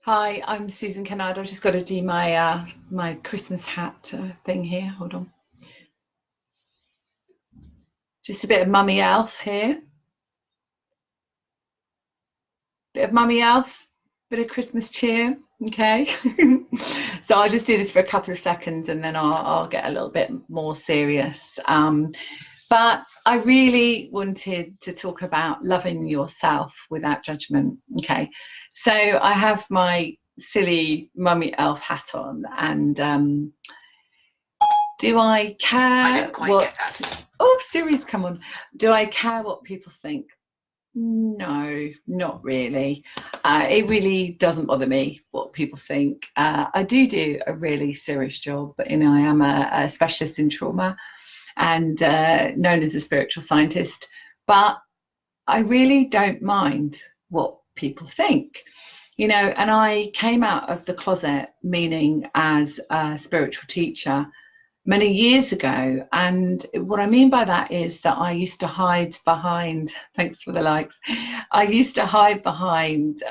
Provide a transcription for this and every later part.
Hi, I'm Susan Kennard. I've just got to do my Christmas hat thing here. Hold on. Just a bit of Mummy Elf here. Bit of Mummy Elf, bit of Christmas cheer. Okay. So I'll just do this for a couple of seconds and then I'll get a little bit more serious. But I really wanted to talk about loving yourself without judgment. Okay. So I have my silly Mummy Elf hat on and do I care what? Oh, Siri's come on. Do I care what people think? No, not really. It really doesn't bother me what people think. I do a really serious job, but I am a specialist in trauma and known as a spiritual scientist. But I really don't mind what people think. And I came out of the closet, meaning as a spiritual teacher many years ago. And what I mean by that is that I used to hide behind, thanks for the likes, I used to hide behind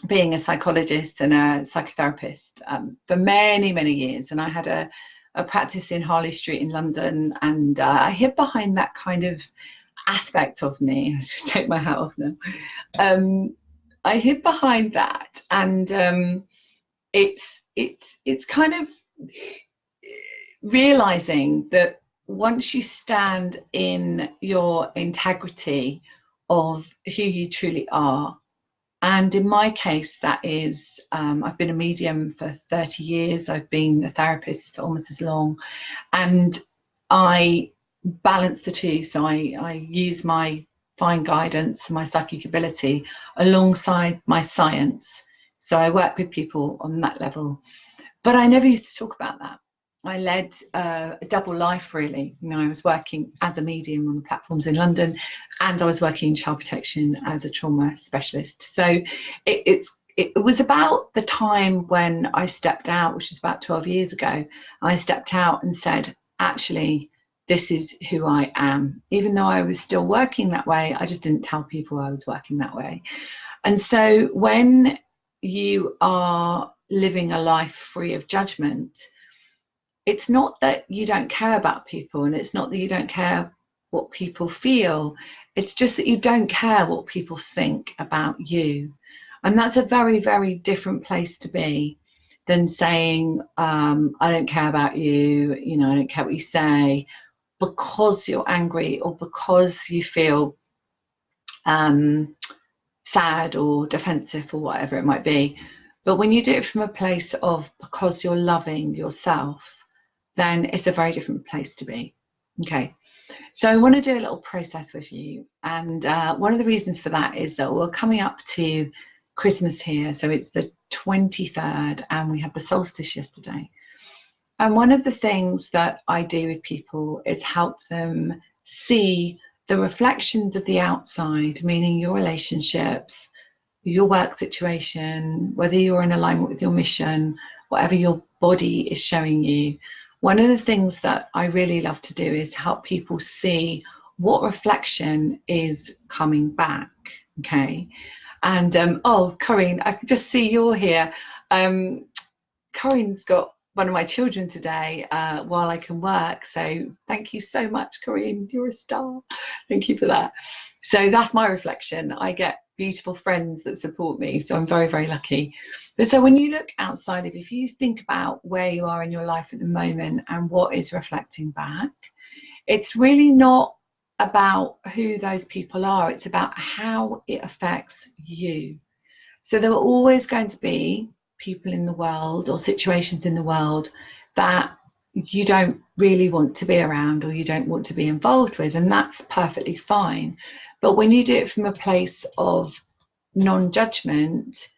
being a psychologist and a psychotherapist for many, many years. And I had a practice in Harley Street in London, and I hid behind that kind of aspect of me. Let's just take my hat off now. I hid behind that, and it's kind of realizing that once you stand in your integrity of who you truly are, and in my case, that is, I've been a medium for 30 years, I've been a therapist for almost as long, and I balance the two. So I use my fine guidance, my psychic ability, alongside my science. So I work with people on that level. But I never used to talk about that. I led a double life, really. I was working as a medium on the platforms in London, and I was working in child protection as a trauma specialist. So it was about the time when I stepped out, which was about 12 years ago. I stepped out and said, actually, this is who I am. Even though I was still working that way, I just didn't tell people I was working that way. And so when you are living a life free of judgment, it's not that you don't care about people, and it's not that you don't care what people feel. It's just that you don't care what people think about you. And that's a very, very different place to be than saying, I don't care about you, I don't care what you say, because you're angry or because you feel sad or defensive or whatever it might be. But when you do it from a place of because you're loving yourself, then it's a very different place to be. Okay, so I want to do a little process with you. And one of the reasons for that is that we're coming up to Christmas here. So it's the 23rd and we had the solstice yesterday. And one of the things that I do with people is help them see the reflections of the outside, meaning your relationships, your work situation, whether you're in alignment with your mission, whatever your body is showing you. One of the things that I really love to do is help people see what reflection is coming back. Okay. And oh, Corinne, I can just see you're here. Corinne's got one of my children today while I can work. So thank you so much, Corinne. You're a star. Thank you for that. So that's my reflection. I get beautiful friends that support me. So I'm very, very lucky. But so when you look outside of, if you think about where you are in your life at the moment and what is reflecting back, it's really not about who those people are. It's about how it affects you. So there are always going to be people in the world or situations in the world that you don't really want to be around or you don't want to be involved with, and that's perfectly fine. But when you do it from a place of non-judgment,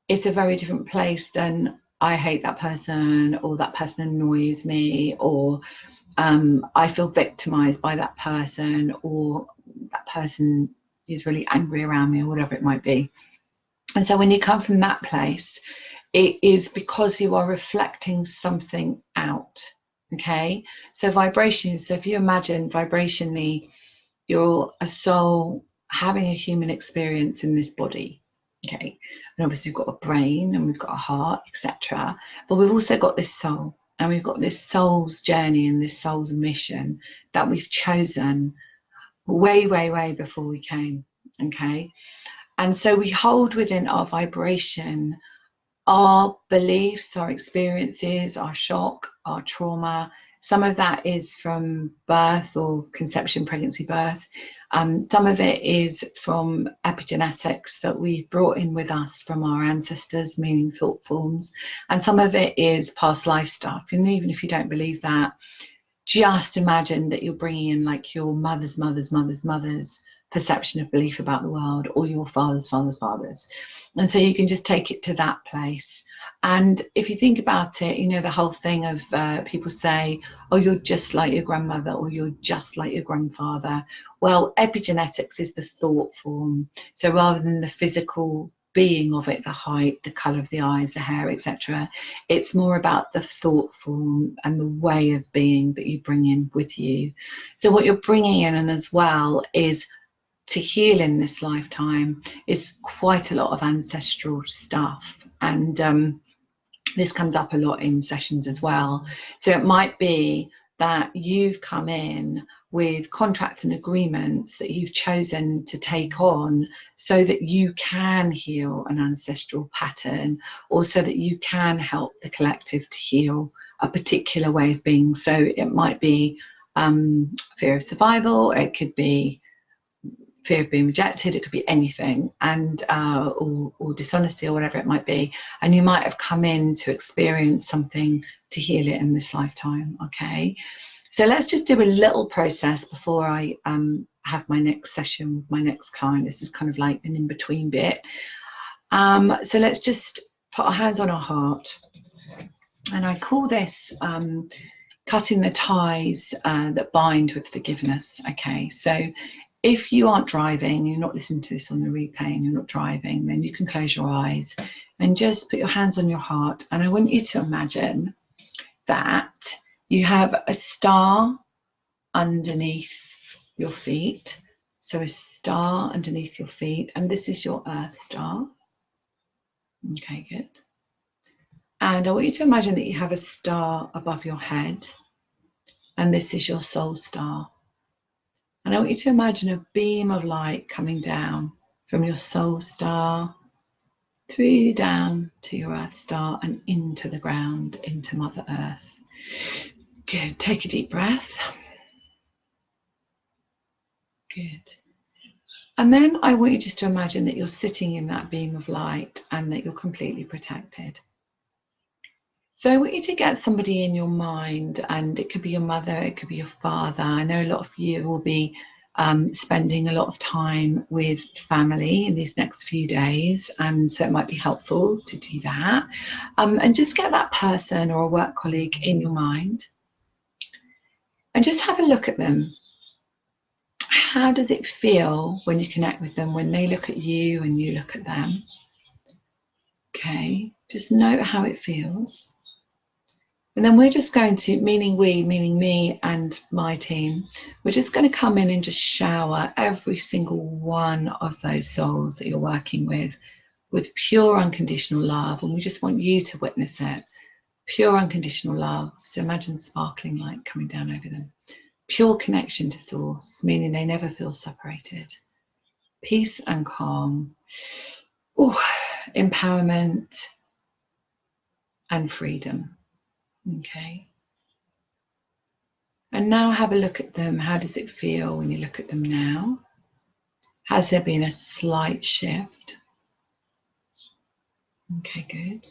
it's a very different place than I hate that person, or that person annoys me, or I feel victimized by that person, or that person is really angry around me, or whatever it might be. And so when you come from that place, it is because you are reflecting something out. Okay, so vibration. So if you imagine vibrationally, you're a soul having a human experience in this body. Okay, and obviously we've got a brain and we've got a heart, etc. But we've also got this soul, and we've got this soul's journey and this soul's mission that we've chosen way, way, way before we came. Okay, and so we hold within our vibration our beliefs, our experiences, our shock, our trauma. Some of that is from birth or conception, pregnancy, birth. Some of it is from epigenetics that we've brought in with us from our ancestors, meaning thought forms. And some of it is past life stuff. And even if you don't believe that, just imagine that you're bringing in like your mother's perception of belief about the world, or your father's. And so you can just take it to that place. And if you think about it, you know, the whole thing of people say, oh, you're just like your grandmother, or you're just like your grandfather. Well, epigenetics is the thought form. So rather than the physical being of it, the height, the colour of the eyes, the hair, etc., it's more about the thought form and the way of being that you bring in with you. So what you're bringing in, and as well, is to heal in this lifetime is quite a lot of ancestral stuff, and this comes up a lot in sessions as well. So it might be that you've come in with contracts and agreements that you've chosen to take on so that you can heal an ancestral pattern, or so that you can help the collective to heal a particular way of being. So it might be fear of survival, it could be fear of being rejected, it could be anything, and or dishonesty, or whatever it might be. And you might have come in to experience something to heal it in this lifetime. Okay, so let's just do a little process before I have my next session with my next client. This is kind of like an in-between bit. So let's just put our hands on our heart, and I call this cutting the ties that bind with forgiveness. Okay, so if you aren't driving, you're not listening to this on the replay and you're not driving, then you can close your eyes and just put your hands on your heart. And I want you to imagine that you have a star underneath your feet. So a star underneath your feet, and this is your Earth star. Okay, good. And I want you to imagine that you have a star above your head, and this is your soul star. And I want you to imagine a beam of light coming down from your soul star through down to your Earth star and into the ground, into Mother Earth. Good. Take a deep breath. Good. And then I want you just to imagine that you're sitting in that beam of light and that you're completely protected. So I want you to get somebody in your mind, and it could be your mother, it could be your father. I know a lot of you will be spending a lot of time with family in these next few days, and so it might be helpful to do that. And just get that person or a work colleague in your mind and just have a look at them. How does it feel when you connect with them, when they look at you and you look at them? Okay, just note how it feels. And then we're just going to, meaning we, meaning me and my team, we're just going to come in and just shower every single one of those souls that you're working with pure unconditional love. And we just want you to witness it. Pure unconditional love. So imagine sparkling light coming down over them. Pure connection to source, meaning they never feel separated. Peace and calm. Ooh, empowerment and freedom. Okay. And now have a look at them. How does it feel when you look at them now? Has there been a slight shift? Okay, good.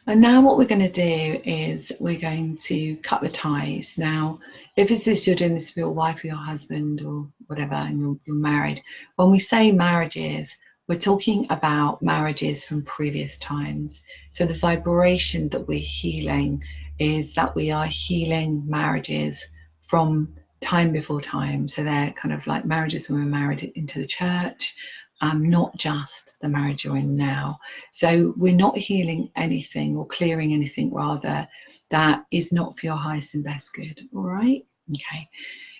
And now what we're going to do is we're going to cut the ties. Now, if it's this, you're doing this with your wife or your husband or whatever, and you're married. When we say marriages, we're talking about marriages from previous times. So the vibration that we're healing is that we are healing marriages from time before time. So they're kind of like marriages when we're married into the church, not just the marriage you're in now. So we're not healing anything or clearing anything, rather, that is not for your highest and best good. All right? Okay.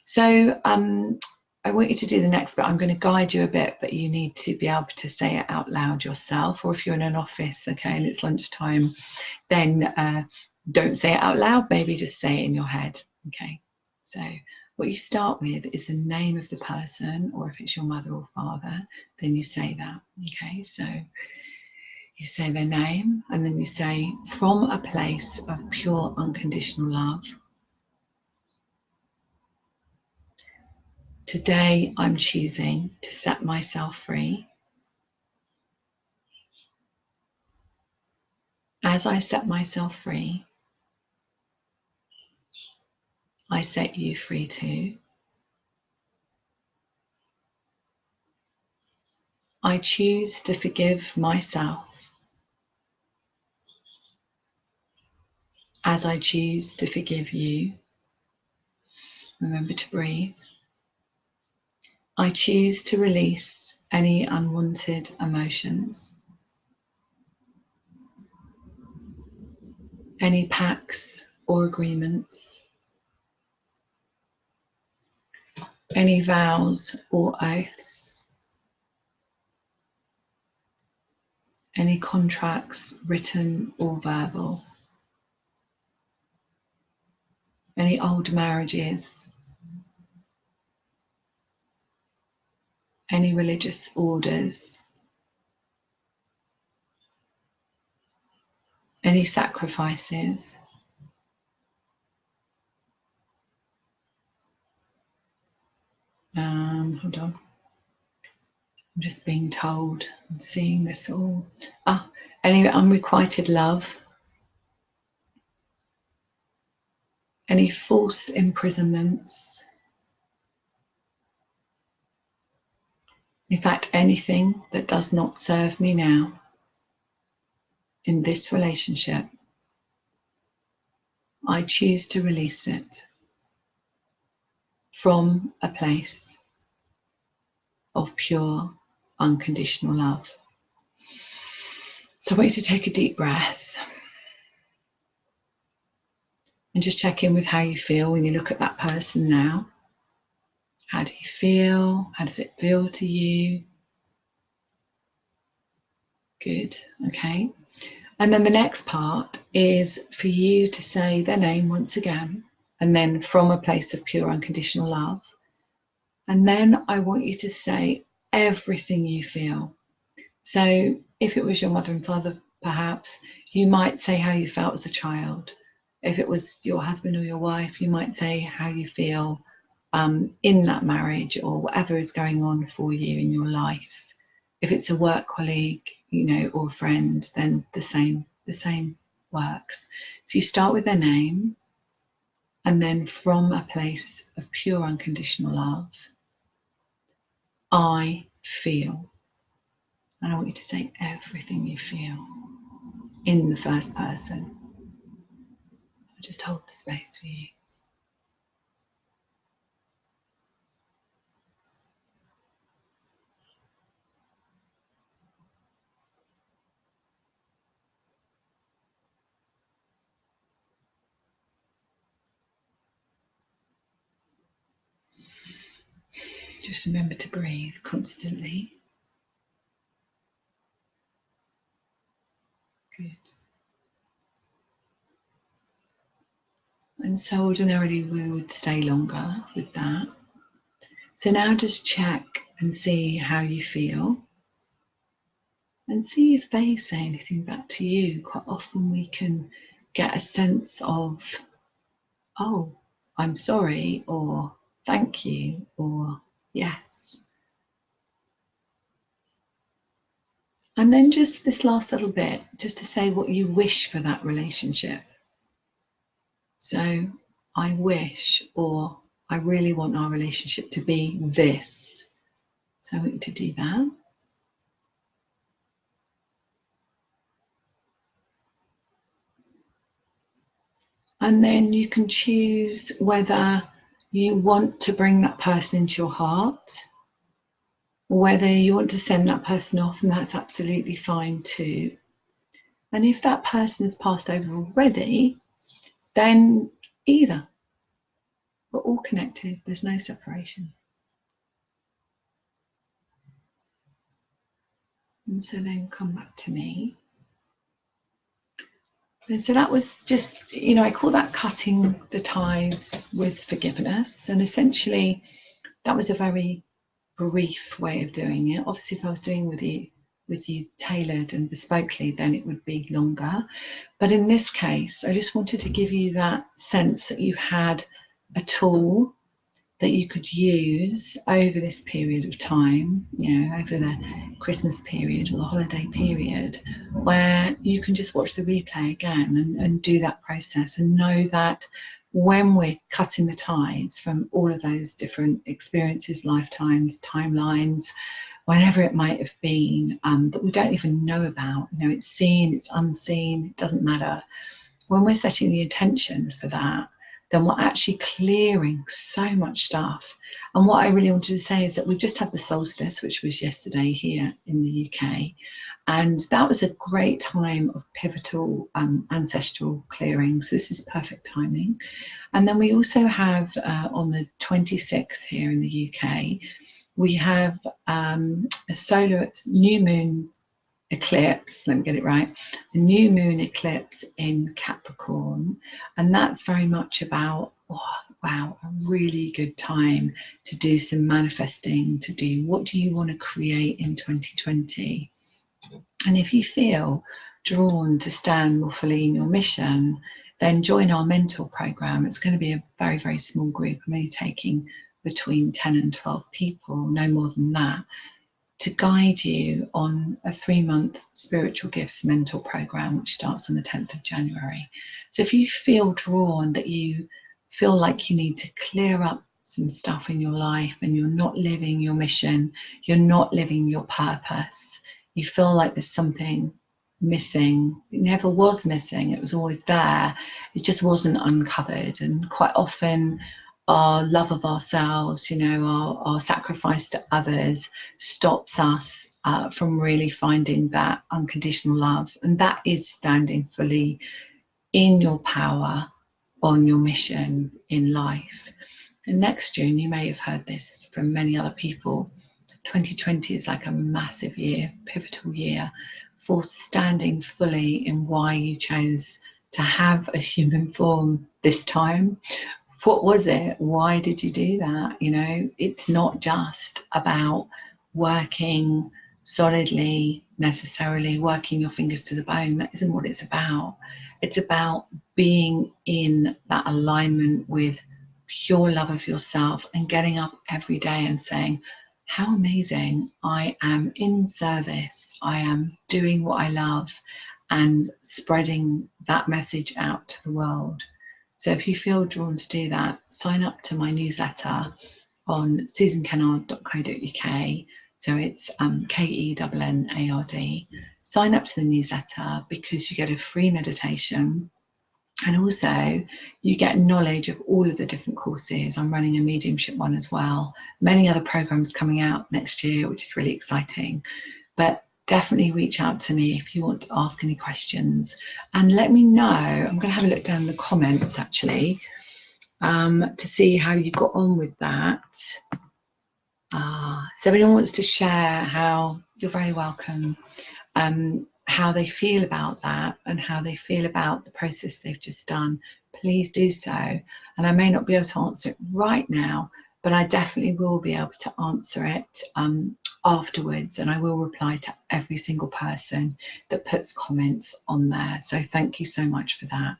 So I want you to do the next bit. I'm going to guide you a bit, but you need to be able to say it out loud yourself. Or if you're in an office, okay, and it's lunchtime, then don't say it out loud. Maybe just say it in your head. Okay. So what you start with is the name of the person, or if it's your mother or father, then you say that. Okay. So you say their name, and then you say, from a place of pure unconditional love, today I'm choosing to set myself free. As I set myself free, I set you free too. I choose to forgive myself as I choose to forgive you. Remember to breathe. I choose to release any unwanted emotions, any pacts or agreements, any vows or oaths, any contracts, written or verbal, any old marriages, any religious orders, any sacrifices, hold on, I'm just being told, I'm seeing this all. Any unrequited love, any false imprisonments, in fact, anything that does not serve me now in this relationship, I choose to release it from a place of pure, unconditional love. So I want you to take a deep breath and just check in with how you feel when you look at that person now. How do you feel? How does it feel to you? Good, okay. And then the next part is for you to say their name once again, and then from a place of pure unconditional love. And then I want you to say everything you feel. So if it was your mother and father, perhaps, you might say how you felt as a child. If it was your husband or your wife, you might say how you feel in that marriage, or whatever is going on for you in your life. If it's a work colleague, or a friend, then the same works. So you start with their name, and then from a place of pure unconditional love, I feel. And I want you to say everything you feel in the first person. I'll just hold the space for you. Just remember to breathe constantly. Good. And so ordinarily we would stay longer with that. So now just check and see how you feel. And see if they say anything back to you. Quite often we can get a sense of, oh, I'm sorry, or thank you, or yes. And then just this last little bit, just to say what you wish for that relationship. So I wish, or I really want our relationship to be this. So I want you to do that. And then you can choose whether you want to bring that person into your heart, or whether you want to send that person off, and that's absolutely fine too. And if that person has passed over already, then either. We're all connected, there's no separation. And so then come back to me. And so that was just, you know, I call that cutting the ties with forgiveness. And essentially, that was a very brief way of doing it. Obviously, if I was doing with you tailored and bespokely, then it would be longer. But in this case, I just wanted to give you that sense that you had a tool that you could use over this period of time, you know, over the Christmas period or the holiday period, where you can just watch the replay again and do that process and know that when we're cutting the ties from all of those different experiences, lifetimes, timelines, whenever it might have been, that we don't even know about, you know, it's seen, it's unseen, it doesn't matter. When we're setting the intention for that, then we're actually clearing so much stuff. And what I really wanted to say is that we've just had the solstice, which was yesterday here in the UK. And that was a great time of pivotal ancestral clearings. This is perfect timing. And then we also have on the 26th here in the UK, we have a solar new moon eclipse, let me get it right, a new moon eclipse in Capricorn, and that's very much about, oh, wow, a really good time to do some manifesting, to do what do you want to create in 2020. And if you feel drawn to stand more fully in your mission, then join our mentor program. It's going to be a very, very small group. I'm only taking between 10 and 12 people, no more than that, to guide you on a 3-month spiritual gifts mentor program, which starts on the 10th of January. So if you feel drawn, that you feel like you need to clear up some stuff in your life and you're not living your mission, you're not living your purpose, you feel like there's something missing, it never was missing, it was always there, it just wasn't uncovered. And quite often our love of ourselves, you know, our sacrifice to others stops us from really finding that unconditional love. And that is standing fully in your power on your mission in life. And next June, you may have heard this from many other people, 2020 is like a massive year, pivotal year for standing fully in why you chose to have a human form this time. What was it? Why did you do that? You know, it's not just about working solidly, necessarily working your fingers to the bone. That isn't what it's about. It's about being in that alignment with pure love of yourself and getting up every day and saying, how amazing, I am in service, I am doing what I love, and spreading that message out to the world. So if you feel drawn to do that, sign up to my newsletter on susankennard.co.uk. So it's KENNARD. Sign up to the newsletter because you get a free meditation, and also you get knowledge of all of the different courses. I'm running a mediumship one as well. Many other programs coming out next year, which is really exciting. But definitely reach out to me if you want to ask any questions and let me know. I'm going to have a look down in the comments actually to see how you got on with that. So if anyone wants to share how, you're very welcome, how they feel about that and how they feel about the process they've just done, please do so. And I may not be able to answer it right now, but I definitely will be able to answer it afterwards, and I will reply to every single person that puts comments on there. So thank you so much for that.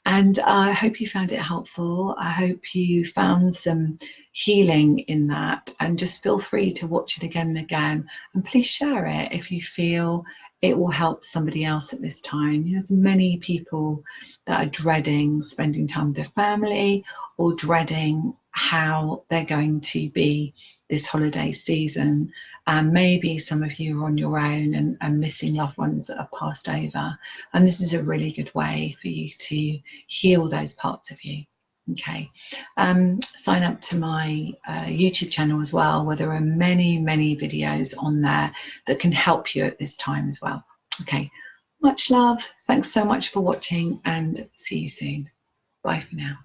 And I hope you found it helpful. I hope you found some healing in that, and just feel free to watch it again and again. And please share it if you feel it will help somebody else at this time. There's many people that are dreading spending time with their family or dreading how they're going to be this holiday season. And maybe some of you are on your own and missing loved ones that have passed over. And this is a really good way for you to heal those parts of you. Okay, sign up to my YouTube channel as well, where there are many, many videos on there that can help you at this time as well. Okay, much love. Thanks so much for watching and see you soon. Bye for now.